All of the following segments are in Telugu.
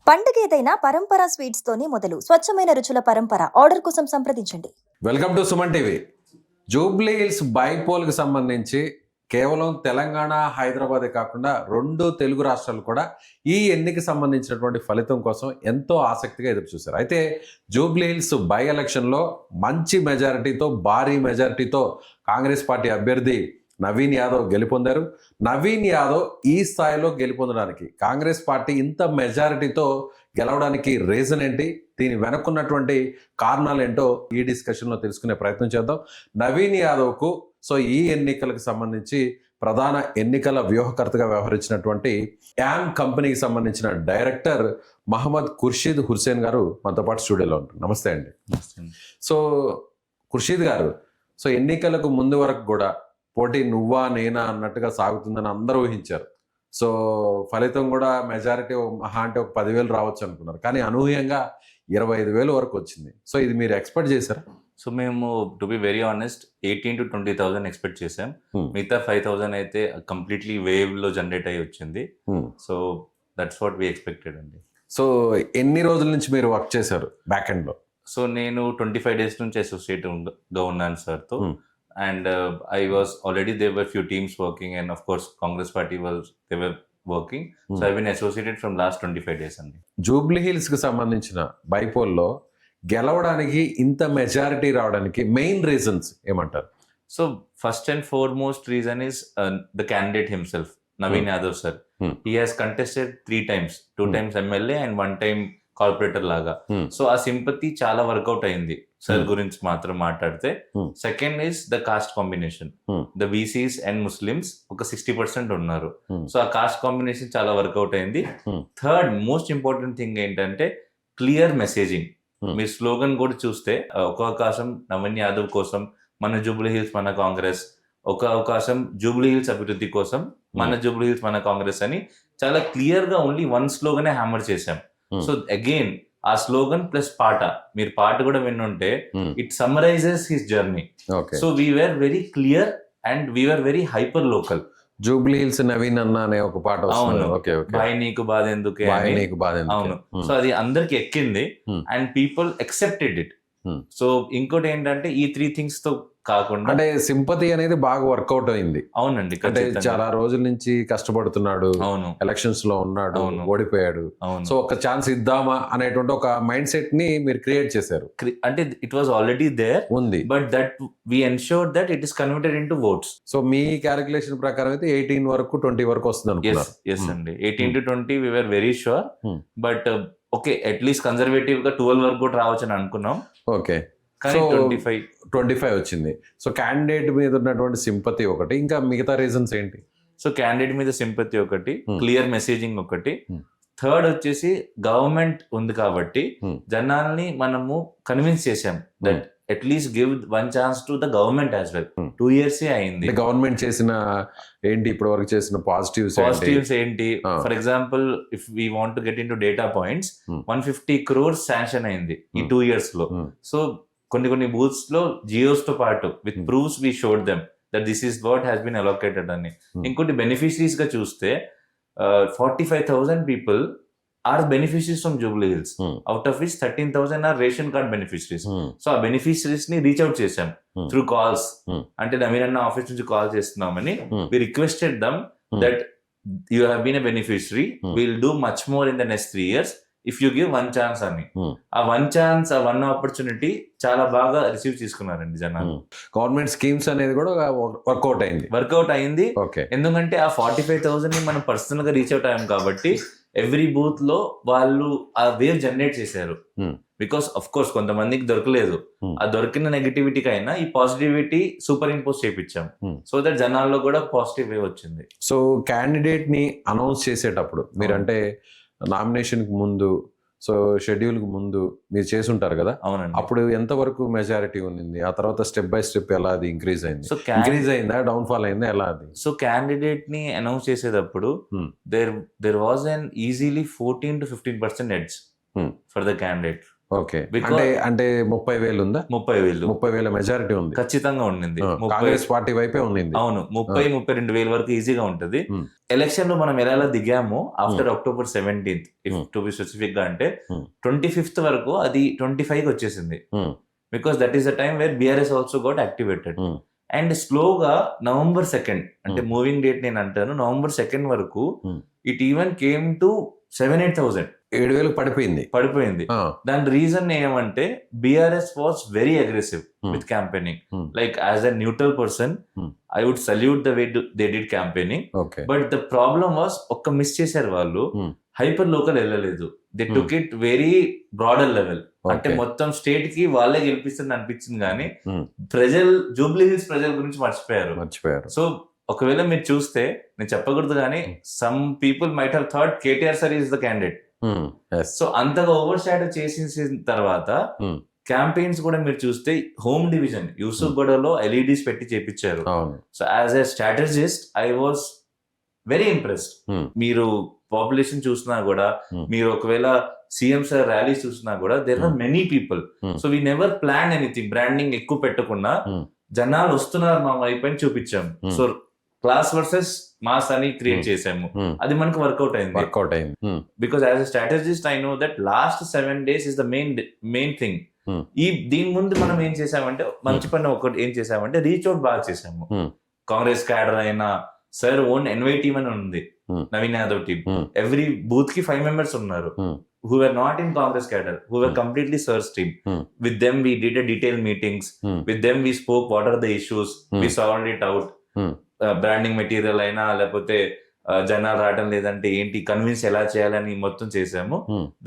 పండుగ ఏదైనా పరంపర స్వీట్స్ తోనే మొదలు. స్వచ్ఛమైన రుచుల పరంపర. ఆర్డర్ కోసం సంప్రదించండి. Welcome to Suman TV. Jubilee Hills బైపోల్కి సంబంధించి కేవలం తెలంగాణ, హైదరాబాదే కాకుండా 2 తెలుగు రాష్ట్రాలు కూడా ఈ ఎన్నికకి సంబంధించినటువంటి ఫలితం కోసం ఎంతో ఆసక్తిగా ఎదురు చూశారు. అయితే జూబ్లీ హిల్స్ బై ఎలక్షన్లో మంచి మెజారిటీతో, భారీ మెజారిటీతో కాంగ్రెస్ పార్టీ అభ్యర్థి నవీన్ యాదవ్ గెలుపొందారు. నవీన్ యాదవ్ ఈ స్థాయిలో గెలుపొందడానికి, కాంగ్రెస్ పార్టీ ఇంత మెజారిటీతో గెలవడానికి రీజన్ ఏంటి, దీని వెనక్కున్నటువంటి కారణాలు ఏంటో ఈ డిస్కషన్లో తెలుసుకునే ప్రయత్నం చేద్దాం. నవీన్ యాదవ్కు ఈ ఎన్నికలకు సంబంధించి ప్రధాన ఎన్నికల వ్యూహకర్తగా వ్యవహరించినటువంటి యామ్ కంపెనీకి సంబంధించిన డైరెక్టర్ మహమ్మద్ ఖుర్షీద్ హుస్సేన్ గారు మనతో పాటు స్టూడియోలో ఉంటారు. నమస్తే అండి. సో ఖుర్షీద్ గారు, ఎన్నికలకు ముందు వరకు కూడా పోటీ నువ్వా నేనా అన్నట్టుగా సాగుతుందని అందరూ ఊహించారు. ఫలితం కూడా మెజారిటీ మహా అంటే ఒక 10,000 రావచ్చు అనుకున్నారు, కానీ అనూహ్యంగా 25,000 వరకు వచ్చింది. ఇది మీరు ఎక్స్పెక్ట్ చేశారా? మేము to be very honest 18,000 to 20,000 expect చేసాం. మిగతా 5,000 అయితే కంప్లీట్లీ వేవ్ లో జనరేట్ అయ్యి వచ్చింది. So that's what we expected అండి. ఎన్ని రోజుల నుంచి మీరు వర్క్ చేశారు బ్యాక్ ఎండ్ లో? నేను 25 days నుంచి అసోసియేట్ గా ఉన్నాను సార్ తో. And I was already, there were few teams working, and of course Congress party they were working. So I've been associated from last 25 days అండి. జూబ్లీ హిల్స్ కి సంబంధించిన బైపోల్లో గెలవడానికి ఇంత మెజారిటీ రావడానికి మెయిన్ రీజన్స్ ఏమంటారు? So first and foremost reason is the candidate himself, Naveen Yadav sir. He has contested 3 times, 2 times MLA and 1 time corporator లాగా. సో ఆ సింపతి చాలా వర్కౌట్ అయింది సార్ గురించి మాత్రం మాట్లాడితే. Second is the cost combination. The BCs and Muslims ఒక 60% ఉన్నారు. సో ఆ కాస్ట్ కాంబినేషన్ చాలా వర్కౌట్ అయింది. థర్డ్ మోస్ట్ ఇంపార్టెంట్ థింగ్ ఏంటంటే క్లియర్ మెసేజింగ్. మీరు స్లోగన్ కూడా చూస్తే, ఒక అవకాశం నవీన్ యాదవ్ కోసం, మన జూబ్లీ హిల్స్ మన కాంగ్రెస్, ఒక అవకాశం జూబ్లీ హిల్స్ అభివృద్ధి కోసం, మన జూబ్లీ హిల్స్ మన కాంగ్రెస్ అని చాలా క్లియర్ గా ఓన్లీ 1 స్లోగనే హ్యామర్ చేశాం. సో అగైన్ ఆ స్లోగన్ ప్లస్ పాట, మీరు పాట కూడా విన్నుంటే, it summarises his journey. So we were very clear and we were very hyper local. Jubilee Hills Naveen అన్న అనే ఒక పాట. అవును, బాయ్ నీకు బాధ ఎందుకే. అవును. సో అది అందరికి ఎక్కింది and people accepted it. So ఇంకోటి ఏంటంటే ఈ 3 things తో కాకుండా, అంటే సింపతి అనేది బాగా వర్కౌట్ అయింది. అవునండి. అంటే చాలా రోజుల నుంచి కష్టపడుతున్నాడు, అవును, ఎలక్షన్స్ లో ఉన్నాడు, ఓడిపోయాడు. సో ఒక ఛాన్స్ ఇద్దామా అనేటువంటి ఒక మైండ్ సెట్ ని మీరు క్రియేట్ చేశారు. అంటే ఇట్ వాజ్ ఆల్రెడీ దేర్ ఉంది, but that we ensure that it is converted into votes. So మీ క్యాలిక్యులేషన్ ప్రకారం అయితే 18 వరకు 20 వరకు వస్తుంది అనుకున్నారు. ఎస్ అండి, 18 to 20 we were very sure. But okay, at least conservative గా 12 వరకు కూడా రావచ్చు అని అనుకున్నాం. ఓకే, కానీ 25 వచ్చింది. సో క్యాండిడేట్ మీద ఉన్నటువంటి సింపతి ఒకటి, ఇంకా మిగతా రీజన్స్ ఏంటి? సో క్యాండిడేట్ మీద సింపతి ఒకటి, క్లియర్ మెసేజింగ్ ఒకటి, థర్డ్ వచ్చేసి గవర్నమెంట్ ఉంది కాబట్టి జనాల్ని మనము కన్విన్స్ చేసాం that at least give 1 chance to the government as well. 2 years అయింది. గవర్నమెంట్ చేసిన ఏంటి, ఇప్పటి వరకు చేసిన పాజిటివ్స్ ఏంటి? For example, if we want to get in to data points, 150 crores sanction అయింది ఈ 2 years లో. సో కొన్ని బూత్స్ లో జియోస్ తో పాటు with proofs we showed them that this is what has been allocated అని. ఇంకోటి బెనిఫిషరీస్ గా చూస్తే 45,000 people are beneficiaries from Jubilee Hills, out of which 13,000 are ration card beneficiaries. So ఆ బెనిఫిషరీస్ ని రీచ్ అవుట్ చేసాం త్రూ కాల్స్. అంటే నవీన్ అన్న ఆఫీస్ నుంచి కాల్ చేస్తున్నామని we requested them that you have been a beneficiary, we'll do much more in the next 3 years if you give 1 chance అని. ఆ 1 chance, ఆ 1 opportunity చాలా బాగా రిసీవ్ చేసుకున్నారండి జనాలు. గవర్నమెంట్ స్కీమ్స్ అనేది కూడా వర్కౌట్ అయింది. ఎందుకంటే ఆ 45,000 ని మనం పర్సనల్ గా రీచ్ అవుట్ అయ్యాం కాబట్టి ఎవ్రీ బూత్ లో వాళ్ళు ఆ వేవ్ జనరేట్ చేశారు. బికాస్ అఫ్ కోర్స్ కొంతమందికి దొరకలేదు, ఆ దొరికిన నెగటివిటీకి అయినా ఈ పాజిటివిటీ సూపర్ ఇంపోజ్ చేయించాం. సో దట్ జనాల్లో కూడా పాజిటివ్ వేవ్ వచ్చింది. సో క్యాండిడేట్ ని అనౌన్స్ చేసేటప్పుడు మీరంటే నామినేషన్ కి ముందు, సో షెడ్యూల్ కి ముందు మీరు చేసి ఉంటారు కదా, అవునండి. అప్పుడు ఎంత వరకు మెజారిటీ ఉంది, ఆ తర్వాత స్టెప్ బై స్టెప్ ఎలా అది ఇంక్రీజ్ అయింది? ఇంక్రీజ్ అయిందా, డౌన్ ఫాల్ అయిందా, ఎలా అది? సో క్యాండిడేట్ ని అనౌన్స్ చేసేటప్పుడు there was an easily 14 to 15% edge for the candidate. Okay, Because- అంటే 30,000 ఉందా? 30,000 30,000 మెజారిటీ ఉంది. ఖచ్చితంగా ఉండింది. కాంగ్రెస్ పార్టీ వైపే ఉండింది. అవును, 32,000 వరకు ఈజీగా ఉంటది. Hmm. ఎలక్షన్ లో మనం ఎలా దిగామో after October 17th, if to be specific గా అంటే 25th వరకు అది 25 వచ్చేసింది. Because that is the time where BRS also got activated. And స్లోగా November 2nd అంటే మూవింగ్ డేట్ నేను అంటాను, November 2nd వరకు ఇట్ ఈవెన్ కేమ్ టు 7,000-8,000 7,000 పడిపోయింది. దాని రీజన్ ఏమంటే BRS was very aggressive with campaigning. Like as a neutral person I would salute the way they did campaigning. But the problem was ఒక్క మిస్ చేశారు వాళ్ళు, హైపర్ లోకల్ వెళ్ళలేదు. They took it very broader level. అంటే మొత్తం స్టేట్ కి వాళ్ళే గెలిపిస్తుంది అనిపించింది కానీ జూబ్లీ హిల్స్ ప్రజల గురించి మర్చిపోయారు. సో ఒకవేళ మీరు చూస్తే, నేను చెప్పకూడదు కానీ some people might have thought KTR sir is the candidate. So అంతగా ఓవర్ షాడో చేసిన తర్వాత క్యాంపెయిన్స్ కూడా మీరు చూస్తే హోమ్ డివిజన్ యూసుఫ్ గూడలో ఎల్ఈడీస్ పెట్టి చేపించారు. So as a strategist I was very impressed. మీరు పాపులేషన్ చూసినా కూడా, మీరు ఒకవేళ సీఎం సార్ ర్యాలీస్ చూసినా కూడా there are many people. So we never plan anything, branding ఎక్కువ పెట్టకుండా జనాలు వస్తున్నారు మా వైపు అని చూపించాము. సో క్లాస్ వర్సెస్ మాస్ అని క్రియేట్ చేసాము. అది మనకు వర్కౌట్ అయింది. Because as a strategist I know that last 7 days is the main thing. దీని ముందు మనం ఏం చేసామంటే, మంచి పని ఒకటి ఏం చేసామంటే రీచ్ అవుట్ బాగా చేసాము. కాంగ్రెస్ క్యాడర్ అయినా సార్ ఓన్ ఎన్వై టీమ్ అని ఉంది, Naveen Yadav team. Every booth కి 5 members ఉన్నారు who were not in Congress cadre, who were completely Sir's team. With them we did a detailed meetings. With them we spoke what are the issues. We sorted it out. Branding material అయినా లేకపోతే జనాలు రావడం లేదంటే ఏంటి, కన్విన్స్ ఎలా చేయాలని మొత్తం చేసాము.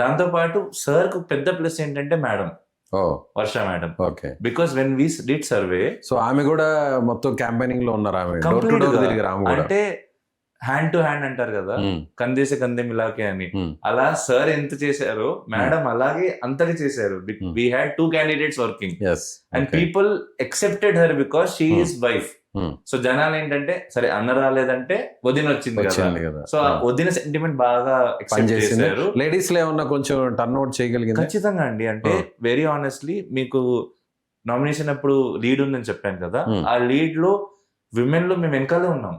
దాంతో పాటు సార్ కు పెద్ద ప్లస్ ఏంటంటే madam Varsha madam. Because when we did survey, so ఆమె కూడా మొత్తం క్యాంపెయినింగ్ లో ఉన్నారు. అంటే హ్యాండ్ టు హ్యాండ్ అంటారు కదా, కందేసే కందే మిలాకే అని, అలా సార్ ఎంత చేశారో మేడం అలాగే అంతగా చేశారు. We had 2 candidates working and people accepted her because she is wife. So జనాలు ఏంటంటే సరే అన్న రాలేదంటే వదిన వచ్చింది కదా, సో ఆ వదిన సెంటిమెంట్ బాగా ఎక్సెప్ట్ చేశారు. లేడీస్ లో ఏమన్నా కొంచెం టర్న్ అవుట్ చేయగలిగింది. ఖచ్చితంగా అండి. అంటే వెరీ ఆనెస్ట్లీ మీకు నామినేషన్ అప్పుడు లీడ్ ఉందని చెప్పాను కదా, ఆ లీడ్ లో విమెన్ లో మేము వెనకాలే ఉన్నాం.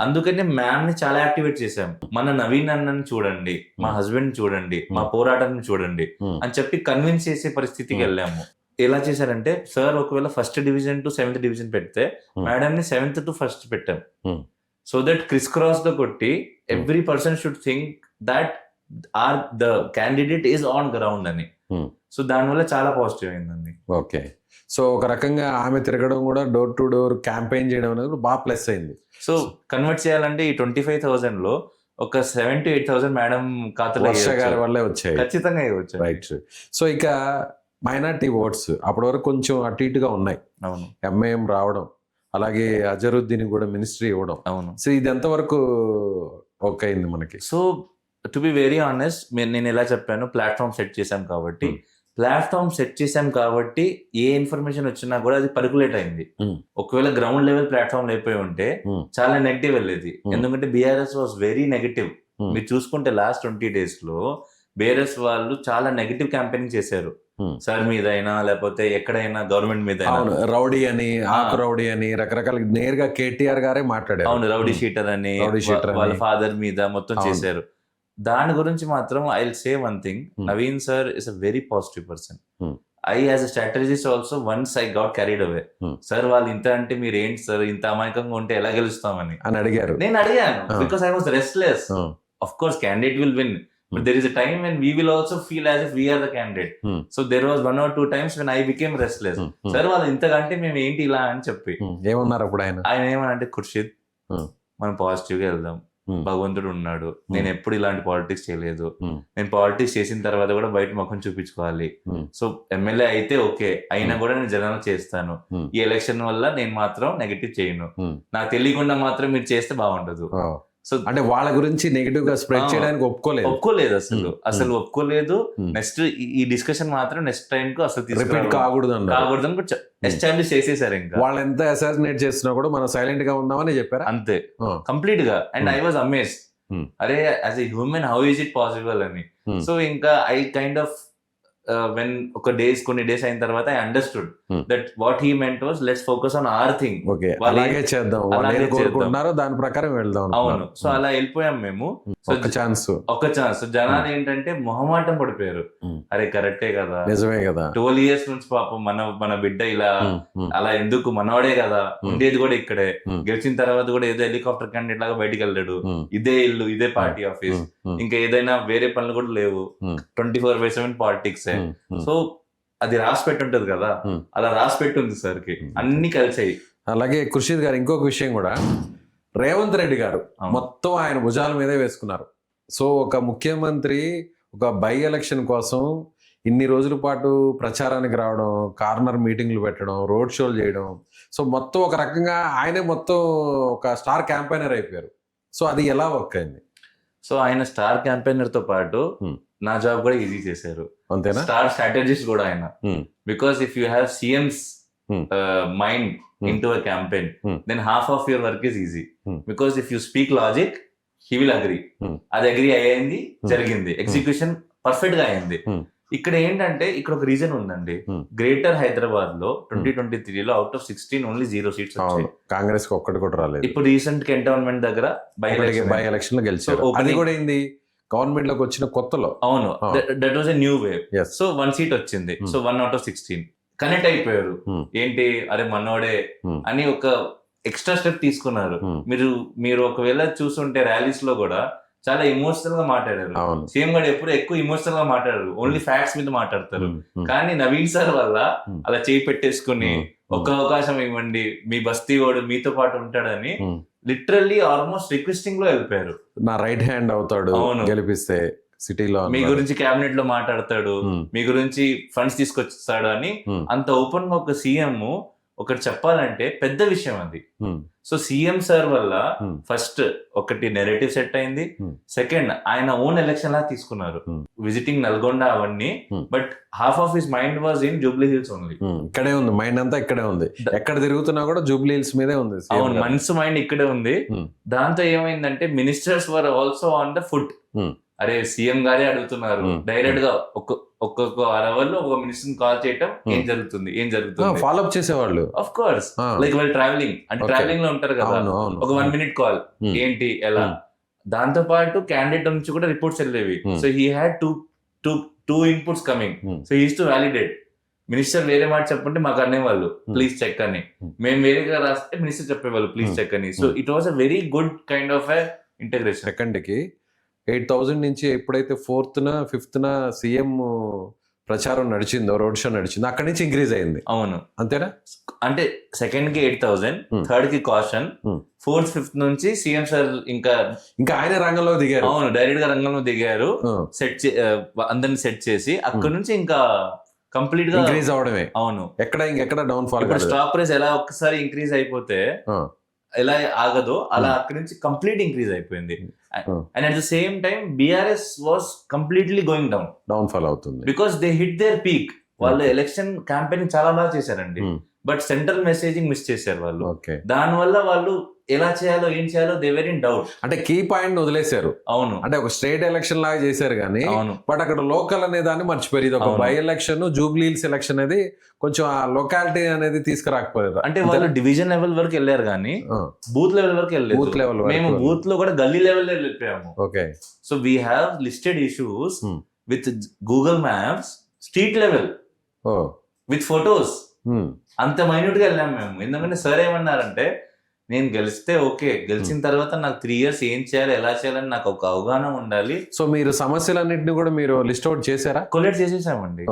అందుకనే మ్యామ్ ని చాలా యాక్టివేట్ చేసాం. మన నవీన్ అన్నని చూడండి, మా హస్బెండ్ చూడండి, మా పోరాటాన్ని చూడండి అని చెప్పి కన్విన్స్ చేసే పరిస్థితికి వెళ్ళాము. ఎలా చేశారంటే సార్ ఒకవేళ 1st division to 7th division పెడితే మేడం ని 7th to 1st పెట్టాం. సో దట్ క్రిస్ క్రాస్ తో కొట్టి every person should think that are the candidate is on ground అని. సో దానివల్ల చాలా పాజిటివ్ అయిందండి. ఓకే, సో ఒక రకంగా ఆమె తిరగడం కూడా డోర్ టు డోర్ క్యాంపెయిన్ చేయడం అనేది బాగా ప్లస్ అయింది. సో కన్వర్ట్ చేయాలంటే ఈ 25,000 లో ఒక 7,000 to 8,000 మేడం ఖాతాలో గారి వల్లే వచ్చాయి. ఖచ్చితంగా వచ్చాయి. రైట్. సో ఇక మైనారిటీ ఓట్స్ అప్పటి వరకు కొంచెం అటు ఇటుగా ఉన్నాయి. అవును, ఎంఐఎం రావడం, అలాగే అజరుద్దీన్ కూడా మినిస్ట్రీ ఇవ్వడం. అవును. సో ఇది ఎంతవరకు ఓకే అయింది మనకి? So to be very honest, నేను ఎలా చెప్పాను, ప్లాట్ఫామ్ సెట్ చేశాం కాబట్టి ఏ ఇన్ఫర్మేషన్ వచ్చినా కూడా అది పర్కులేట్ అయింది. ఒకవేళ గ్రౌండ్ లెవెల్ ప్లాట్ఫామ్ లేకపోయి ఉంటే చాలా నెగిటివ్ వెళ్ళేది. ఎందుకంటే బీఆర్ఎస్ వాజ్ వెరీ నెగిటివ్. మీరు చూసుకుంటే లాస్ట్ 20 days లో బీఆర్ఎస్ వాళ్ళు చాలా నెగిటివ్ క్యాంపెయినింగ్ చేశారు. సార్ మీద అయినా లేకపోతే ఎక్కడైనా గవర్నమెంట్ మీద రౌడీ అని, ఆకు రౌడీ అని రకరకాల నేరుగా కేటీఆర్ గారే మాట్లాడారు. అవును, రౌడీ షీటర్ అని వాళ్ళ ఫాదర్ మీద మొత్తం చేశారు. దాని గురించి మాత్రం I will say one thing, Naveen sir is a very positive person. I as a strategist also once I got carried away. Sir వాళ్ళు ఇంత అంటే మీరు ఏంటి సార్ ఇంత అమాయకంగా ఉంటే ఎలా గెలుస్తామని అడిగారు. నేను అడిగాను because I was restless. Of course candidate will win, but there is a time when we will also feel as if we are the candidate. So there was 1 or 2 times when I became restless. Sir వాళ్ళు ఇంతకంటే మేము ఏంటి ఇలా అని చెప్పి ఏమన్నారు అప్పుడు ఆయన ఏమనంటే, ఖుర్షిద్ మనం పాజిటివ్ గా వెళ్దాం, భగవంతుడు ఉన్నాడు, నేను ఎప్పుడు ఇలాంటి పాలిటిక్స్ చేయలేదు, నేను పాలిటిక్స్ చేసిన తర్వాత కూడా బయట ముఖం చూపించుకోవాలి. సో ఎమ్మెల్యే అయితే ఓకే, అయినా కూడా నేను జనాలు చేస్తాను. ఈ ఎలక్షన్ వల్ల నేను మాత్రం నెగటివ్ చేయను, నాకు తెలియకుండా మాత్రం మీరు చేస్తే బాగుండదు. సో అంటే వాళ్ళ గురించి నెగటివ్ గా స్ప్రెడ్ చేయడానికి ఒప్పుకోలేదు అసలు ఒప్పుకోలేదు. నెక్స్ట్ ఈ డిస్కషన్ మాత్రం నెక్స్ట్ టైం కు అసలు రిపీట్ కాకూడదని ఎస్టాబ్లిష్ చేసేసారు. ఇంకా వాళ్ళు ఎంత అసాసినేట్ చేసినా కూడా మనం సైలెంట్ గా ఉందామని చెప్పారు అంతే, కంప్లీట్ గా. అండ్ ఐ వాజ్ అమేజ్డ్, అరే as a human how is it possible అని. సో ఇంకా ఐ కైండ్ ఆఫ్ వెన్ కొన్ని డేస్ అయిన తర్వాత I understood Hmm. That what he meant was let's focus on hour thing. Okay, వాళ్ళు అలాగే చేద్దాం, వాళ్ళు అలాగే ఏం కోరుకుంటున్నారో దాని ప్రకారం వెళ్దాం అవును. అనుకున్నారు. సో అలా వెళ్ళిపోయాం మేము. సో ఒక ఛాన్స్, ఒక ఛాన్స్. జనాలు ఏంటంటే మొహమాటం పడిపోయారు. అరే కరెక్టే కదా, నిజమే కదా. 12 years నుంచి పాపం మన బిడ్డ ఇలా అలా ఎందుకు, మనవాడే కదా, ఉండేది కూడా ఇక్కడే, గెలిచిన తర్వాత కూడా ఏదో హెలికాప్టర్ క్యాండిడేట్ లాగా బయటికి వెళ్ళాడు, ఇదే ఇల్లు, ఇదే పార్టీ ఆఫీస్, ఇంకా ఏదైనా వేరే పనులు కూడా లేవు, 24/7 పాలిటిక్స్. సో అది రాసి పెట్టుంటది కదా, అలా రాసి పెట్టుంది సార్ కి, అన్ని కలిసాయి. అలాగే ఖుర్షీద్ గారు ఇంకొక విషయం కూడా, రేవంత్ రెడ్డి గారు మొత్తం ఆయన భుజాల మీదే వేసుకున్నారు. సో ఒక ముఖ్యమంత్రి ఒక బై ఎలక్షన్ కోసం ఇన్ని రోజుల పాటు ప్రచారానికి రావడం, కార్నర్ మీటింగ్లు పెట్టడం, రోడ్ షోలు చేయడం, సో మొత్తం ఒక రకంగా ఆయనే మొత్తం ఒక స్టార్ క్యాంపెయినర్ అయిపోయారు. సో అది ఎలా వర్క్ అయింది? సో ఆయన స్టార్ క్యాంపెయినర్ తో పాటు నా జాబ్ కూడా ఈజీ చేశారు. అంతేనా? స్టార్ స్ట్రాటజిస్ట్ కూడా ఆయన. Because if you have CM's mind into a campaign, then half of your work is easy. Because if you speak logic, he will agree. అది అగ్రీ అయ్యింది, జరిగింది, ఎగ్జిక్యూషన్ పర్ఫెక్ట్ గా అయింది. ఇక్కడ ఏంటంటే ఇక్కడ ఒక రీజన్ ఉందండి. గ్రేటర్ హైదరాబాద్ లో 2023 లో అవుట్ ఆఫ్ 16 ఓన్లీ 0 seats వచ్చాయి. కాంగ్రెస్ కి ఒక్కటి కూడా రాలేదు. ఇప్పుడు రీసెంట్ కంటోన్మెంట్ దగ్గర బై ఎలక్షన్ లో గెలిచారు. అది కూడా ఏంది, గవర్నమెంట్ లోకి వచ్చిన కొత్తలో. అవును, that was a new wave. So 1 seat వచ్చింది. సో 1 out of 16 కనెక్ట్ అయిపోయారు. ఏంటి, అరే మనోడే అని ఒక ఎక్స్ట్రా స్టెప్ తీసుకున్నారు. మీరు ఒకవేళ చూస్తుంటే ర్యాలీస్ లో కూడా చాలా ఎమోషనల్ గా మాట్లాడారు. సీఎం గారు ఎప్పుడు ఎక్కువ ఎమోషనల్ గా మాట్లాడారు, ఓన్లీ ఫ్యాక్ట్స్ మీద మాట్లాడతారు. కానీ నవీన్ సార్ వల్ల అలా చేయి పెట్టేసుకుని ఒక్క అవకాశం ఇవ్వండి, మీ బస్తీ వాడు మీతో పాటు ఉంటాడని లిటరల్లీ ఆల్మోస్ట్ రిక్వెస్టింగ్ లో వెళ్ళిపోయారు. నా రైట్ హ్యాండ్ అవుతాడు గెలిపిస్తే, సిటీలో మీ గురించి క్యాబినెట్ లో మాట్లాడతాడు, మీ గురించి ఫండ్స్ తీసుకొస్తాడు అని అంత ఓపెన్ గా ఒక సీఎం ఒకటి చెప్పాలంటే పెద్ద విషయం అది. సో సీఎం సార్ వల్ల ఫస్ట్ ఒకటి నెరేటివ్ సెట్ అయింది. సెకండ్, ఆయన ఓన్ ఎలక్షన్ లా తీసుకున్నారు, విజిటింగ్ నల్గొండ అవన్నీ. But half of his mind was in Jubilee hills only. ఇక్కడే ఉంది మైండ్ అంతా, ఇక్కడే ఉంది, ఎక్కడ తిరుగుతున్నా కూడా జూబ్లీ హిల్స్ మీదే ఉంది. అవును, మనసు మైండ్ ఇక్కడే ఉంది. దాంతో ఏమైందంటే ministers were also on the foot. అరే సీఎం గారే అడుగుతున్నారు డైరెక్ట్ గా, ఒక్కొక్క అవర్ లో ఒక మినిస్టర్ కాల్ చేయటం, ఏం జరుగుతుంది ఫాలో అప్ చేసేవాళ్ళు. ఆఫ్ కోర్స్, లైక్ వాళ్ళు ట్రావెలింగ్ అంటే ట్రావెలింగ్ లో ఉంటారు కదా, ఒక 1 minute కాల్, ఏంటి ఎలా. దాంతో పాటు క్యాండిడేట్ నుంచి కూడా రిపోర్ట్స్ వెళ్ళేవి. So he had two inputs coming. So he's to validate. Minister వేరే మాట చెప్పంటే మాకు అనేవాళ్ళు ప్లీజ్ చెక్ అని, మేము వేరేగా రాస్తే మినిస్టర్ చెప్పేవాళ్ళు ప్లీజ్ చెక్ అని. So it was a very good kind of integration. Second కి 8,000 నుంచి ఎప్పుడైతే 4th, 5th సీఎం ప్రచారం నడిచిందో, రోడ్ షో నడిచిందో, అక్కడి నుంచి ఇంక్రీజ్ అయింది. అవును, అంతేనా? అంటే సెకండ్ కి 8,000, థర్డ్ కి కాషన్, 4th, 5th నుంచి సీఎం సార్ ఇంకా ఆయన రంగంలో దిగారు. అవును, డైరెక్ట్ గా రంగంలో దిగారు. అందరిని సెట్ చేసి అక్కడ నుంచి ఇంకా కంప్లీట్ గా ఇంక్రీజ్ అవడమే. అవును, ఎక్కడ డౌన్ ఫాల్. స్టాక్ ప్రైస్ ఎలా ఒక్కసారి ఇంక్రీజ్ అయిపోతే ఎలా ఆగదో అలా అక్కడి నుంచి కంప్లీట్ ఇంక్రీజ్ అయిపోయింది. And at the same time BRS was completely going down fall అవుతుంది. Because they hit their peak. వాళ్ళు ఎలక్షన్ క్యాంపెయిన్ చాలా బాగా చేశారండి, బట్ సెంట్రల్ మెసేజింగ్ మిస్ చేశారు వాళ్ళు. దాని వల్ల వాళ్ళు ఎలా చేయాలో ఏం చేయాలో దే వెర్ ఇన్ డౌట్. అంటే కీ పాయింట్ వదిలేశారు. అవును, అంటే ఒక స్టేట్ ఎలక్షన్ లాగా చేశారు కానీ, బట్ అక్కడ లోకల్ అనే దాన్ని మర్చిపోయారు. ఇది ఒక by election, Jubilee hills election అనేది కొంచెం ఆ లొకాలిటీ అనేది తీసుకురాకపోయారు. అంటే వాళ్ళు డివిజన్ లెవెల్ వరకు వెళ్ళారు కానీ బూత్ లెవెల్ వరకు వెళ్ళలేదు. బూత్ లెవెల్ మేము బూత్ లో కూడా గల్లీ లెవెల్ వెళ్ళిపోయాము. Okay, so we have listed issues with Google maps, street level, with photos. అంత మైన్యూట్ గా వెళ్ళాము మేము. ఎందుకంటే సార్ ఏమన్నారంటే, నేను గెలిస్తే ఓకే, గెలిచిన తర్వాత నాకు 3 years ఏం చేయాలి, ఎలా చేయాలని నాకు ఒక అవగాహన ఉండాలి. సో మీరు సమస్యలన్నింటినీ కూడా మీరు లిస్ట్ అవుట్ చేశారా? కొలెక్ట్ చేసేసామండి.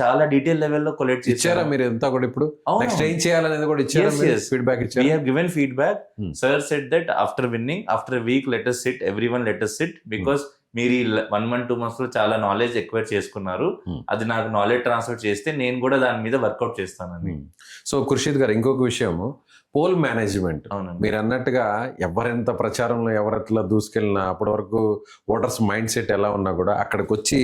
చాలా డీటెయిల్ లెవెల్లో కొలెక్ట్ చేశారా మీరు ఎంత కూడా? ఇప్పుడు నెక్స్ట్ ఏం చేయాలనేది కూడా ఇచ్చారా? ఫీడ్బ్యాక్ ఇచ్చారు? We have given feedback. Sir said that after winning, after a week let us sit, everyone let us sit, because మీరు 1 month 2 months లో చాలా నాలెడ్జ్ ఎక్వైర్ చేసుకున్నారు. అది నాకు నాలెడ్జ్ ట్రాన్స్ఫర్ చేస్తే నేను కూడా దాని మీద వర్కౌట్ చేస్తానని. సో ఖుర్షీద్ గారు ఇంకొక విషయము, పోల్ మేనేజ్మెంట్. మీరు అన్నట్టుగా ఎవరెంత ప్రచారంలో ఎవరెట్లా దూసుకెళ్ళినా, అప్పటి వరకు ఓటర్స్ మైండ్ సెట్ ఎలా ఉన్నా కూడా అక్కడికి వచ్చి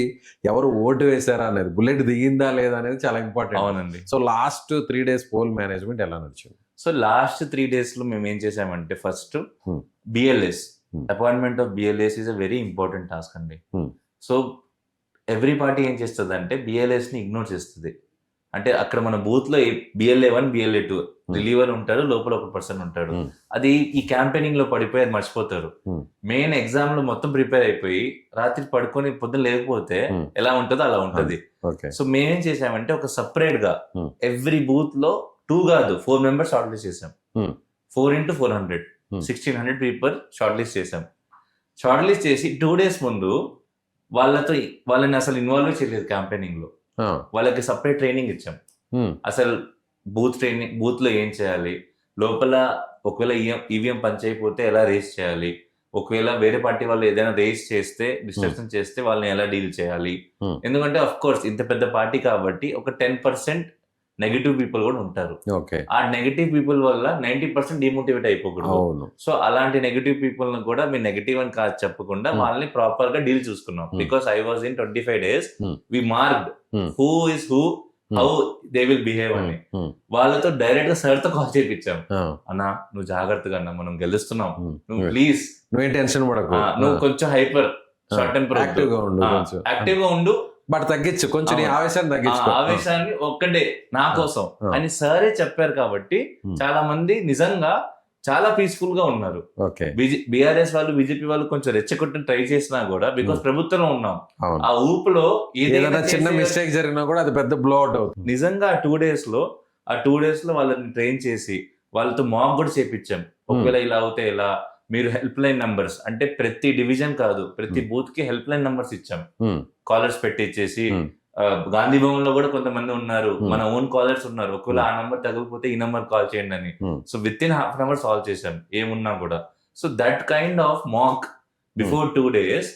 ఎవరు ఓటు వేశారా అనేది, బుల్లెట్ దిగిందా లేదా అనేది చాలా ఇంపార్టెంట్. అవునండి. So last 3 days poll management ఎలా నడిచింది? సో లాస్ట్ 3 days లో మేము ఏం చేసామంటే, first BLS, appointment of BLS is a very important task అండి. సో ఎవ్రీ పార్టీ ఏం చేస్తుంది అంటే బిఎల్ఏస్ ని ఇగ్నోర్ చేస్తుంది. అంటే అక్కడ మన బూత్ లో BLA1 BLA2 రిలీవర్ ఉంటాడు, లోపల ఒక పర్సన్ ఉంటాడు. అది ఈ క్యాంపెయినింగ్ లో పడిపోయి అది మర్చిపోతారు. మెయిన్ ఎగ్జామ్ లో మొత్తం ప్రిపేర్ అయిపోయి రాత్రి పడుకొని పొద్దున లేకపోతే ఎలా ఉంటుందో అలా ఉంటది. సో మేమేం చేసామంటే ఒక సపరేట్ గా ఎవ్రీ బూత్ లో 2 కాదు 4 మెంబర్స్ షార్ట్ లిస్ట్ చేసాం. 4x400 1600 పీపుల్ షార్ట్ లిస్ట్ చేసాం. షార్ట్ లిస్ట్ చేసి 2 days ముందు వాళ్ళని అసలు ఇన్వాల్వ్ చేయలేదు క్యాంపెయినింగ్ లో. వాళ్ళకి సపరేట్ ట్రైనింగ్ ఇచ్చాం. అసలు బూత్ లో ఏం చేయాలి, లోపల ఒకవేళ ఈవీఎం పంచ్ అయిపోతే ఎలా రేస్ చేయాలి, ఒకవేళ వేరే పార్టీ వాళ్ళు ఏదైనా రేస్ చేస్తే డిస్ట్రక్షన్ చేస్తే వాళ్ళని ఎలా డీల్ చేయాలి. ఎందుకంటే అఫ్ కోర్స్ ఇంత పెద్ద పార్టీ కాబట్టి ఒక 10% నెగిటివ్ పీపుల్ కూడా ఉంటారు. ఆ నెగిటివ్ పీపుల్ వల్ల 90% డిమోటివేట్ అయిపోకూడదు. సో అలాంటి నెగిటివ్ పీపుల్ ను కూడా మీరు నెగిటివ్ అని కాదు చెప్పకుండా వాళ్ళని ప్రాపర్ గా డీల్ చూసుకున్నాం. Because I was in 25 days we marked who is who, how they will behave అని. వాళ్ళతో డైరెక్ట్ గా సార్ తో కాల్ చేయించాం. అన్నా నువ్వు జాగ్రత్తగా అన్నా, మనం గెలుస్తున్నాం, నువ్వు ప్లీజ్ నువ్వు టెన్షన్ పడకు, నువ్వు కొంచెం హైపర్ షార్ట్ టెంపర్ యాక్టివ్ గా ఉండు, బట్ తగ్గించు కొంచెం ఆవేశాన్ని తగ్గించు, ఆవేశాన్ని ఒక్కటే నా కోసం అని సరే చెప్పారు. కాబట్టి చాలా మంది నిజంగా చాలా పీస్ఫుల్ గా ఉన్నారు. బీఆర్ఎస్ వాళ్ళు బీజేపీ వాళ్ళు కొంచెం రెచ్చగొట్టని ట్రై చేసినా కూడా బికాస్ ప్రభుత్వంలో ఉన్నాం, ఆ ఊపులో ఏదైనా చిన్న మిస్టేక్ జరిగినా కూడా అది పెద్ద బ్లో అవుట్ అవుతుంది. నిజంగా ఆ 2 days లో వాళ్ళని ట్రైన్ చేసి వాళ్ళతో మాక్ కూడా చేపించాం. ఒకవేళ ఇలా అవుతే ఎలా, మీరు హెల్ప్ లైన్ నంబర్స్ అంటే ప్రతి డివిజన్ కాదు ప్రతి బూత్ కి హెల్ప్ లైన్ నంబర్స్ ఇచ్చాం. కాలర్స్ పెట్టించేసి గాంధీ భవన్ లో కూడా కొంతమంది ఉన్నారు, మన ఓన్ కాలర్స్ ఉన్నారు, ఒకవేళ ఆ నంబర్ తగ్గకపోతే ఈ నంబర్ కాల్ చేయండి అని. So with in ½ hour solve చేసాం ఏమున్నా కూడా. So that kind of mock before 2 days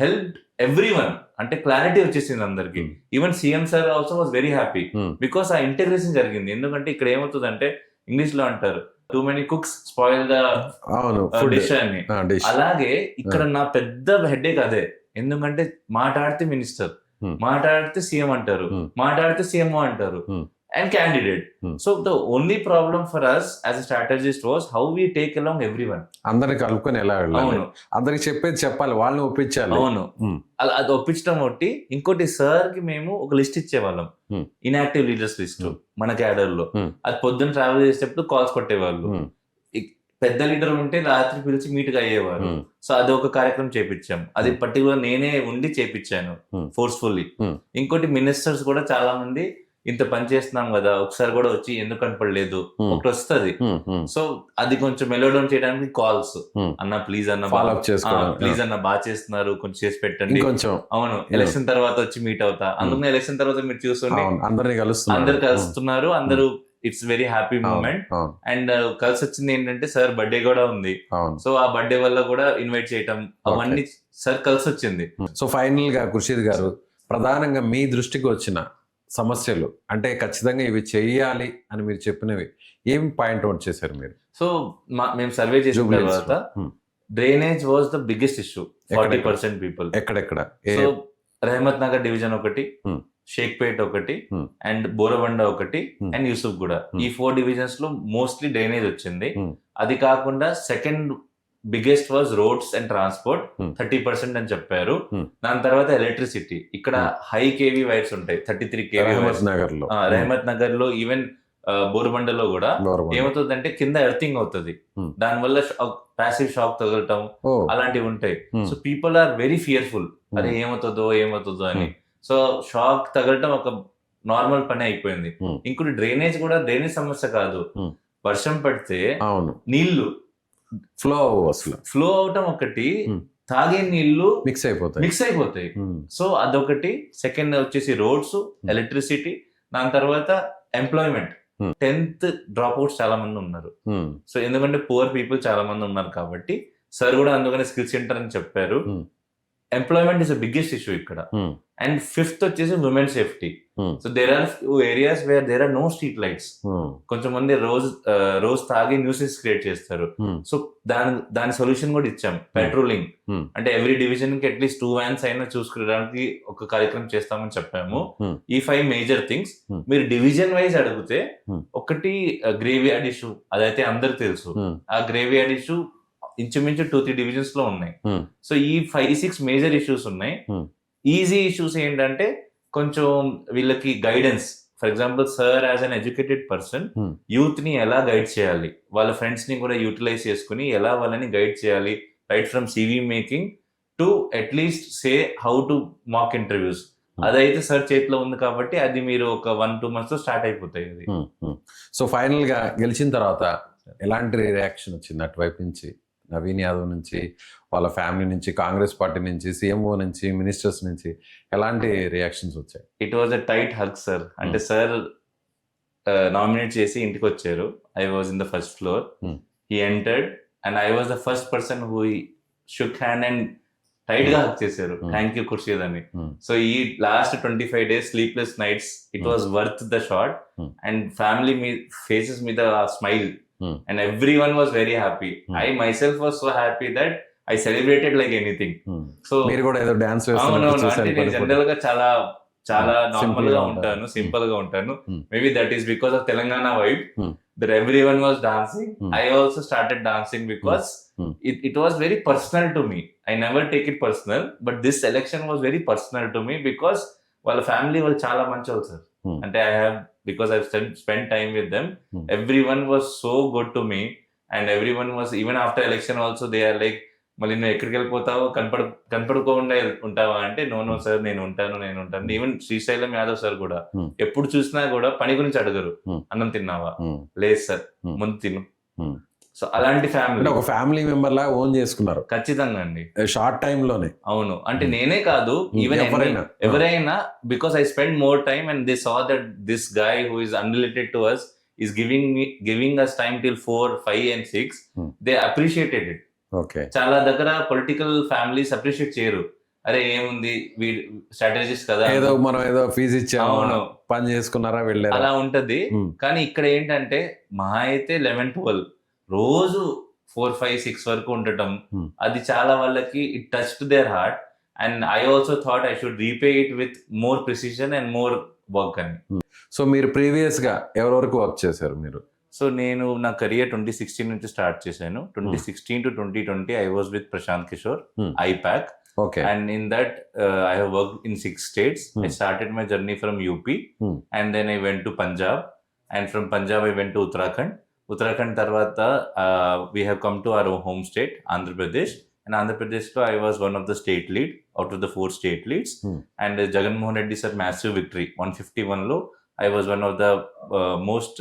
help every one. అంటే క్లారిటీ వచ్చేసింది అందరికి. Even CM sir also was very happy because ఆ ఇంటగ్రేషన్ జరిగింది. ఎందుకంటే ఇక్కడ ఏమవుతుంది అంటే ఇంగ్లీష్ లో అంటారు too many cooks spoil the dish అని. అలాగే ఇక్కడ నా పెద్ద హెడేక్ అదే. ఎందుకంటే మాట్లాడితే మినిస్టర్, మాట్లాడితే సీఎం అంటారు, మాట్లాడితే సీఎంఓ అంటారు and candidate. So the only problem for us as a strategist was how we take along everyone. అందరిని కలుపుకొని ఎలా వెళ్ళాలి, అందరికి చెప్పేది చెప్పాలి, వాళ్ళని ఒప్పించాలి. అవును, అలా అది ఒప్పించడం ఒకటి. ఇంకోటి సార్ కి మేము ఒక లిస్ట్ ఇచ్చేవాళ్ళం, ఇన్యాక్టివ్ లీడర్స్ లిస్ట్ మన క్యాడర్ లో. అది పొద్దున్న ట్రావెల్ చేసేటప్పుడు కాల్స్ కొట్టేవాళ్ళు. పెద్ద లీడర్ ఉంటే రాత్రి పిలిచి మీట్ గా అయ్యేవారు. సో అది ఒక కార్యక్రమం చేపించాం. అది పర్టికులర్ నేనే ఉండి చేపించాను ఫోర్స్ఫుల్లీ. ఇంకోటి మినిస్టర్స్ కూడా చాలా మంది ఇంత పని చేస్తున్నాం కదా ఒకసారి కూడా వచ్చి ఎందుకు కనపడలేదు ఒకటి వస్తుంది. సో అది కొంచెం మెలోడౌన్ చేయడానికి కాల్స్, అన్న ప్లీజ్ అన్న ప్లీజ్ అన్న బాగా చేస్తున్నారు కొంచెం చేసి పెట్టండి. అవును, ఎలక్షన్ తర్వాత వచ్చి మీట్ అవుతా. అందుకని ఎలక్షన్ తర్వాత మీరు చూస్తుంటే అందరు కలుస్తున్నారు, అందరూ it's very happy moment. And కలిసి వచ్చింది ఏంటంటే సార్ బర్త్డే కూడా ఉంది. సో ఆ బర్త్డే వల్ల కూడా ఇన్వైట్ చేయటం అవన్నీ సార్ కలిసి వచ్చింది. సో ఫైనల్ గా ఖుర్షీద్ గారు, ప్రధానంగా మీ దృష్టికి వచ్చిన సమస్యలు అంటే ఖచ్చితంగా ఇవి చేయాలి అని మీరు చెప్పినవి ఏం పాయింట్ అవుట్ చేశారు మీరు? సో మేము సర్వే చేసిన తర్వాత drainage was the biggest issue. 40% people ఎక్కడెక్కడ? సో రహమత్ నగర్ డివిజన్ ఒకటి, షేక్పేట్ ఒకటి, అండ్ బోరబండ ఒకటి, అండ్ యూసుఫ్ కూడా. ఈ 4 divisions లో మోస్ట్లీ డ్రైనేజ్ వచ్చింది. అది కాకుండా second biggest was roads and transport 30% అని చెప్పారు. దాని తర్వాత ఎలక్ట్రిసిటీ. ఇక్కడ హై కేవీ వైర్స్ ఉంటాయి, 33 kV రహమత్ నగర్ లో. ఈవెన్ బోరబండలో కూడా ఏమవుతుందంటే కింద ఎర్తింగ్ అవుతుంది, దానివల్ల ప్యాసివ్ షాక్ తగలటం అలాంటివి ఉంటాయి. So people are very fearful, అదే ఏమవుతుందో అని. సో షాక్ తగలటం ఒక నార్మల్ పని అయిపోయింది. ఇంకోటి డ్రైనేజ్ కూడా, డ్రైనేజ్ సమస్య కాదు, వర్షం పడితే నీళ్లు ఫ్లో అవటం ఒకటి, తాగే నీళ్లు మిక్స్ అయిపోతాయి. సో అదొకటి. సెకండ్ వచ్చేసి రోడ్స్, ఎలక్ట్రిసిటీ. దాని తర్వాత ఎంప్లాయ్మెంట్. 10th డ్రాప్ అవుట్స్ చాలా మంది ఉన్నారు. సో ఎందుకంటే పూర్ పీపుల్ చాలా మంది ఉన్నారు కాబట్టి సార్ కూడా అందుకనే స్కిల్ సెంటర్ అని చెప్పారు. Employment is the biggest issue ఇక్కడ. అండ్ 5th వచ్చేసి women safety. So there are few areas where there are no street lights. కొంచెం మంది రోజు తాగి న్యూసెస్ క్రియేట్ చేస్తారు. సో దాని సొల్యూషన్ కూడా ఇచ్చాం, పెట్రోలింగ్. అంటే ఎవ్రీ డివిజన్ కి అట్లీస్ట్ 2 vans అయినా చూసుకోవడానికి ఒక కార్యక్రమం చేస్తామని చెప్పాము. ఈ 5 మేజర్ థింగ్స్ మీరు డివిజన్ వైజ్ అడిగితే, ఒకటి గ్రేవ్ యార్డ్ ఇష్యూ, అదైతే అందరికి తెలుసు. ఆ గ్రేవ్ యార్డ్ ఇష్యూ ఇంచుమించు 2-3 divisions లో ఉన్నాయి. సో ఈ 5-6 మేజర్ ఇష్యూస్ ఉన్నాయి. ఈజీ ఇష్యూస్ ఏంటంటే కొంచెం వీళ్ళకి guidance. For example sir as an educated person Hmm. Youth ని ఎలా గైడ్ చేయాలి, వాళ్ళ ఫ్రెండ్స్ ని కూడా యూటిలైజ్ చేసుకుని ఎలా వాళ్ళని గైడ్ చేయాలి, right from CV making to at least say how to mock interviews. అదైతే సార్ చేతిలో ఉంది కాబట్టి అది మీరు ఒక 1-2 months లో స్టార్ట్ అయిపోతాయి అది. సో ఫైనల్ గా గెలిచిన తర్వాత ఎలాంటి రియాక్షన్ వచ్చింది అటువైపు నుంచి, నవీన్ యాదవ్ నుంచి, వాళ్ళ ఫ్యామిలీ నుంచి, కాంగ్రెస్ పార్టీ నుంచి, సీఎంఓ నుంచి, మినిస్టర్స్ నుంచి ఎలాంటి రియాక్షన్స్ వచ్చాయి? It was a tight hug sir. అంటే సార్ నామినేట్ చేసి ఇంటికి వచ్చారు. I was in the first floor. He entered and I was the first person who shook hand and tight గా హక్ చేశారు. థ్యాంక్ యూ ఖుర్షీద్ అని. సో ఈ last 25 days sleepless nights, it was worth the shot. And family me faces మీద ఆ smile and everyone was very happy. I myself was so happy that I celebrated like anything. So మీరు కూడా ఏదో డాన్స్ అంటే నేను జనరల్ గా చాలా నార్మల్ గా ఉంటాను, సింపుల్ గా ఉంటాను. Maybe that is because of Telangana vibe that everyone was dancing. I also started dancing because it was very personal to me. I never take it personal, but this election was very personal to me because వాళ్ళ ఫ్యామిలీ వాళ్ళు చాలా మంచి వాళ్ళు సార్. అంటే I have, because I've spent time with them, everyone was so good to me and everyone was, even after election also they are like, మళ్ళీ నువ్వు ఎక్కడికి వెళ్ళిపోతావు, కనపడుకోకుండా ఉంటావా అంటే, నో సార్ నేను ఉంటాను. ఈవెన్ శ్రీశైలం యాదవ్ సార్ కూడా ఎప్పుడు చూసినా కూడా పని గురించి అడగరు, అన్నం తిన్నావా, లేదు సార్ ముందు తిను. సో అలాంటి ఫ్యామిలీ, ఒక ఫ్యామిలీ మెంబర్ లా ఓన్ చేసుకున్నారు ఖచ్చితంగా అండి షార్ట్ టైమ్ లోనే. అవును, అంటే నేనే కాదు, ఈవెన్ ఎవరైనా, because I spend more time and they saw that this guy who is unrelated to us is giving us time till 4, 5 and 6. They appreciated it. Okay, చాలా దగ్గర పొలిటికల్ ఫ్యామిలీస్ అప్రిషియేట్ చేయరు. అరే ఏముంది స్ట్రాటజిస్ట్ కదా, ఏదో మనం ఏదో ఫీజు ఇచ్చాము, పని చేసుకున్నారా వెళ్ళారు, అలా ఉంటది. కానీ ఇక్కడ ఏంటంటే మహా అయితే 11-12 రోజు 4, 5, 6 వరకు ఉండటం, అది చాలా వాళ్ళకి it touched their heart. And I also thought I should repay it with more precision and more work అని. సో మీరు ప్రీవియస్ గా ఎవరి వరకు వర్క్ చేశారు మీరు? సో నేను నా కెరియర్ 2016 నుంచి స్టార్ట్ చేశాను. 2016 to 2020 I was with Prashant Kishore, IPAC. Okay. And in that I have worked in 6 states. I started my journey from UP and then I went to Punjab, and from Punjab I went to Uttarakhand tarvata we have come to our home state Andhra Pradesh, and Andhra Pradesh lo I was one of the state lead out of the 4 state leads. And Jagan Mohan Reddy sir massive victory 151 lo I was one of the most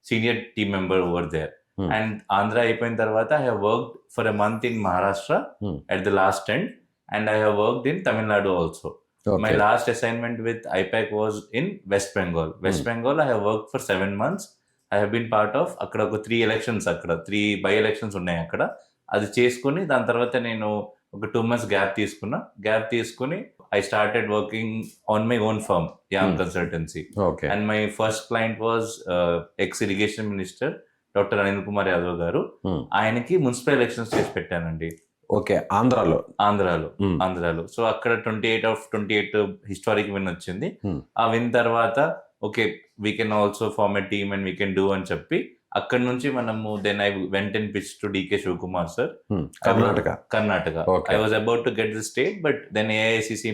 senior team member over there. And Andhra అయిపోయిన తర్వాత I have worked for a month in Maharashtra at the last end, and I have worked in Tamil Nadu also. Okay. My last assignment with IPAC was in West Bengal. West Bengal I have worked for 7 months. I have been part of అక్కడ ఒక 3 elections, అక్కడ 3 బై ఎలక్షన్స్ ఉన్నాయి అక్కడ. అది చేసుకుని దాని తర్వాత నేను ఒక 2 months గ్యాప్ తీసుకుని I started working on my own firm, YAM Consultancy. Okay. And my first client was ex-irrigation minister doctor Anil Kumar Yadav గారు. ఆయనకి మున్సిపల్ ఎలక్షన్స్ చేసి పెట్టానండి. ఓకే, ఆంధ్రాలో. సో అక్కడ 28 హిస్టారిక్ విన్ వచ్చింది. ఆ విన్ తర్వాత okay we can also form a team and we can do అని చెప్పి అక్కడ నుంచి మనము then I went and pitch to DK Shivkumar sir, Karnataka. I was about to get the state, but then AICC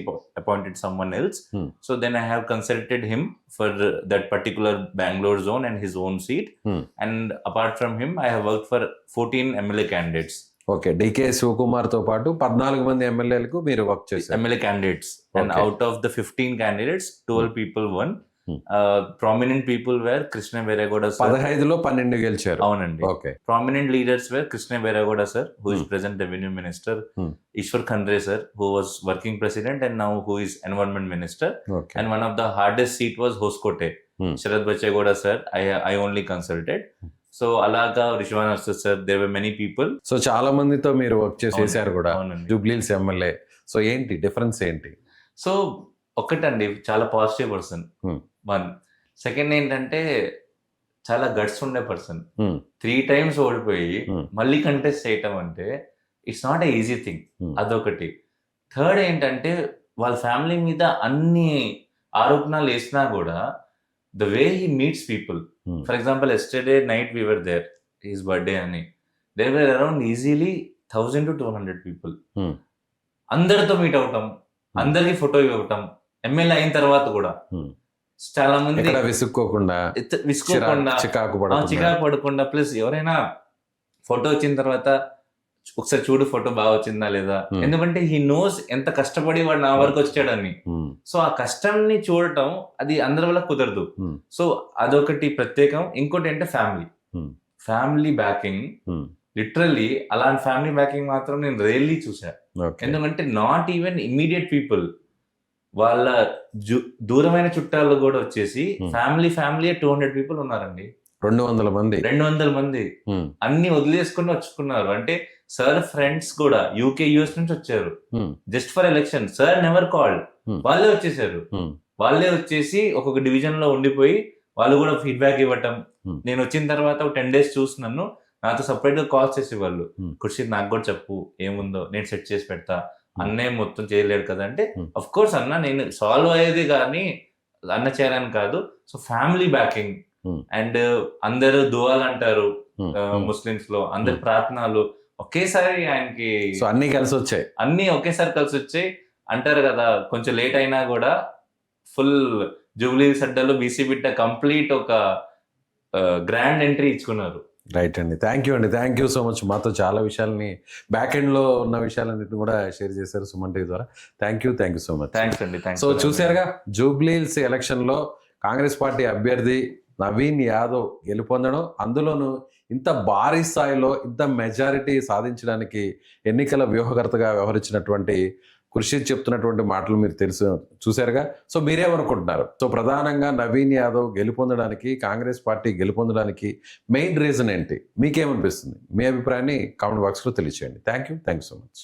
appointed someone else. So then I have consulted him for that particular Bangalore zone and his own seat. And apart from him, I have worked for 14 MLA candidates. Okay, DK Shivkumar తో పాటు 14 మంది ఎమ్మెల్యేలకు మీరు వర్క్ చేశారు. MLA candidates. And out of the 15 candidates, 12 people won. Prominent people were Krishna Bairegowda sir. 15లో 12 గెలిచారు. అవునండి. Okay. Prominent leaders were Krishna Bairegowda sir, who is present revenue minister, Ishwar Khandre sir, who was working president and now who is environment minister. Okay. And one of the hardest seat was Hoskote. Sharad Bachegowda sir, I only consulted. So అలాగా రిషవాన్ sir, there were many people. So చాలా మందితో మీరు వర్క్ చేశారు కూడా. అవునండి. జూబ్లీహిల్స్ ఎమ్మెల్యే. సో ఏంటి డిఫరెన్స్ ఏంటి? సో ఒక్కటండి, చాలా పాజిటివ్ పర్సన్ 1. సెకండ్ ఏంటంటే చాలా గట్స్ ఉండే పర్సన్. 3 times ఓడిపోయి మళ్ళీ కంటెస్ట్ చేయటం అంటే it's not a easy thing. అదొకటి. థర్డ్ ఏంటంటే వాళ్ళ ఫ్యామిలీ మీద అన్ని ఆరోపణలు వేసినా కూడా the way he meets people. For example yesterday night we were there, his birthday అని. There were around easily 1000 to 1200 people. అందరితో మీట్ అవటం, అందరికి ఫోటో ఇవ్వటం, ఎమ్మెల్యే అయిన తర్వాత కూడా చాలా మంది ఎక్కడ విసుక్కోకుండా విసుకోకుండా చికాకు చికాకు పడకుండా, ప్లస్ ఎవరైనా ఫోటో వచ్చిన తర్వాత ఒకసారి చూడు ఫోటో బాగా వచ్చిందా లేదా, ఎందుకంటే హీ నోస్ ఎంత కష్టపడి వాడు నా వరకు వచ్చాడని. సో ఆ కష్టంని చూడటం అది అందరి వల్ల కుదరదు. సో అదొకటి ప్రత్యేకం. ఇంకోటి అంటే ఫ్యామిలీ బ్యాకింగ్. లిటరల్లీ అలాంటి ఫ్యామిలీ బ్యాకింగ్ మాత్రం నేను రేర్లీ చూసా. ఎందుకంటే నాట్ ఈవెన్ ఇమ్మీడియట్ పీపుల్, వాళ్ళ దూరమైన చుట్టాలు కూడా వచ్చేసి ఫ్యామిలీ 200 పీపుల్ ఉన్నారండి. 200 మంది అన్ని వదిలేసుకుని వచ్చుకున్నారు. అంటే సార్ ఫ్రెండ్స్ కూడా UK US నుంచి వచ్చారు just for election. Sir never called, వాళ్ళే వచ్చేసారు. వాళ్ళే వచ్చేసి ఒక్కొక్క డివిజన్ లో ఉండిపోయి వాళ్ళు కూడా ఫీడ్బ్యాక్ ఇవ్వటం. నేను వచ్చిన తర్వాత ఒక 10 days చూస్తున్నాను, నాతో సపరేట్ గా కాల్ చేసేవాళ్ళు. ఖుర్షీద్ నాకు కూడా చెప్పు ఏముందో, నేను సెట్ చేసి పెడతా. అన్నయ్య మొత్తం చేయలేడు కదా అంటే, అఫ్ కోర్స్ అన్న నేను సాల్వ్ అయ్యేది కానీ అన్న చేయాలని కాదు. సో ఫ్యామిలీ బ్యాకింగ్ అండ్ అందరూ దువాలు అంటారు ముస్లిమ్స్ లో, అందరి ప్రార్థనలు ఒకేసారి ఆయనకి అన్ని కలిసి వచ్చాయి. అన్ని ఒకేసారి కలిసి వచ్చాయి అంటారు కదా. కొంచెం లేట్ అయినా కూడా ఫుల్ జూబ్లీ అడ్డాలో బీసీ బిడ్డ కంప్లీట్ ఒక గ్రాండ్ ఎంట్రీ ఇచ్చుకున్నారు. రైట్ అండి, థ్యాంక్ యూ సో మచ్. మాతో చాలా విషయాలని బ్యాక్ ఎండ్ లో ఉన్న విషయాలన్నింటినీ కూడా షేర్ చేశారు సుమన్ టీవీ ద్వారా. Thank you so much. Thanks అండి. సో చూసారుగా, జూబ్లీహిల్స్ ఎలక్షన్ లో కాంగ్రెస్ పార్టీ అభ్యర్థి నవీన్ యాదవ్ గెలుపొందడం, అందులోనూ ఇంత భారీ స్థాయిలో ఇంత మెజారిటీ సాధించడానికి ఎన్నికల వ్యూహకర్తగా వ్యవహరించినటువంటి ఖుర్షీద్ చెప్తున్నటువంటి మాటలు మీరు చూశారుగా. సో మీరేమనుకుంటున్నారు? సో ప్రధానంగా నవీన్ యాదవ్ గెలుపొందడానికి, కాంగ్రెస్ పార్టీ గెలుపొందడానికి మెయిన్ రీజన్ ఏంటి? మీకేమనిపిస్తుంది? మీ అభిప్రాయాన్ని కామెంట్ బాక్స్లో తెలియచేయండి. Thank you so much.